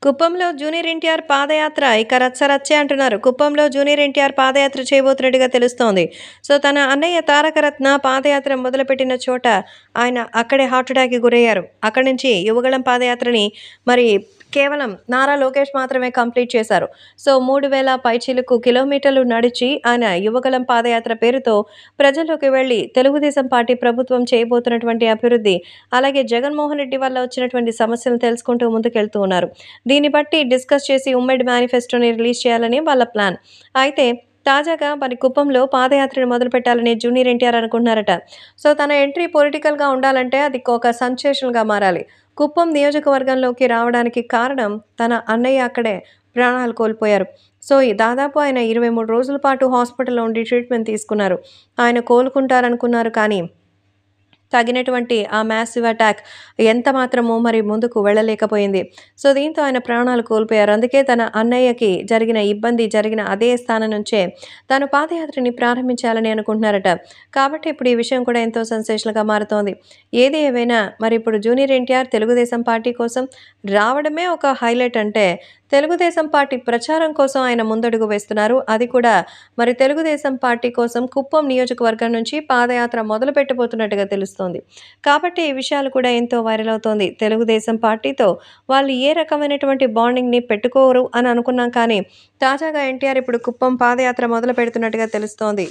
కుప్పంలో జూనియర్ ఎన్టీఆర్ పాదయాత్ర ఇక రచ్చరచ్చే అంటున్నారు. కుప్పంలో జూనియర్ ఎన్టీఆర్ పాదయాత్ర చేయబోతున్నట్టుగా తెలుస్తోంది. సో, తన అన్నయ్య తారకరత్న పాదయాత్ర మొదలుపెట్టిన చోట ఆయన అక్కడే హార్ట్ అటాక్‌కి గురయ్యారు. అక్కడి నుంచి యువగళం పాదయాత్రని మరి కేవలం నారా లోకేష్ మాత్రమే కంప్లీట్ చేశారు. సో, 3000 పైచిలుకు కిలోమీటర్లు నడిచి ఆయన యువగళం పాదయాత్ర పేరుతో ప్రజల్లోకి వెళ్లి తెలుగుదేశం పార్టీ ప్రభుత్వం చేయబోతున్నటువంటి అభివృద్ధి, అలాగే జగన్మోహన్ రెడ్డి వల్ల వచ్చినటువంటి సమస్యలను తెలుసుకుంటూ ముందుకెళ్తూ ఉన్నారు. దీన్ని బట్టి డిస్కస్ చేసి ఉమ్మడి మేనిఫెస్టోని రిలీజ్ చేయాలని వాళ్ళ ప్లాన్. అయితే తాజాగా మరి కుప్పంలో పాదయాత్రను మొదలుపెట్టాలని జూనియర్ ఎన్టీఆర్ అనుకుంటున్నారట. సో, తన ఎంట్రీ పొలిటికల్‌గా ఉండాలంటే అది ఒక సెన్సేషనల్‌గా మారాలి. కుప్పం నియోజకవర్గంలోకి రావడానికి కారణం తన అన్నయ్య అక్కడే ప్రాణాలు కోల్పోయారు. సో, దాదాపు ఆయన 23 రోజుల పాటు హాస్పిటల్‌లో ఉండి ట్రీట్‌మెంట్ తీసుకున్నారు. ఆయన కోలుకుంటారనుకున్నారు కానీ తగినటువంటి ఆ మ్యాసివ్ అటాక్ ఎంత మాత్రమో మరి ముందుకు వెళ్ళలేకపోయింది. సో, దీంతో ఆయన ప్రాణాలు కోల్పోయారు. అందుకే తన అన్నయ్యకి జరిగిన ఇబ్బంది జరిగిన అదే స్థానం నుంచే తను పాదయాత్రని ప్రారంభించాలని అనుకుంటున్నారట. కాబట్టి ఇప్పుడు ఈ విషయం కూడా ఎంతో సెన్సేషనల్‌గా మారుతోంది. ఏది ఏవైనా మరి ఇప్పుడు జూనియర్ ఎన్టీఆర్ తెలుగుదేశం పార్టీ కోసం రావడమే ఒక హైలైట్ అంటే, తెలుగుదేశం పార్టీ ప్రచారం కోసం ఆయన ముందడుగు వేస్తున్నారు. అది కూడా మరి తెలుగుదేశం పార్టీ కోసం కుప్పం నియోజకవర్గం నుంచి పాదయాత్ర మొదలుపెట్టబోతున్నట్టుగా తెలుస్తోంది. కాబట్టి ఈ విషయాలు కూడా ఎంతో వైరల్ అవుతోంది. తెలుగుదేశం పార్టీతో వాళ్ళు ఏ రకమైనటువంటి బాండింగ్‌ని పెట్టుకోరు అని అనుకున్నాం కానీ, తాజాగా ఎన్టీఆర్ ఇప్పుడు కుప్పం పాదయాత్ర మొదలుపెడుతున్నట్టుగా తెలుస్తోంది.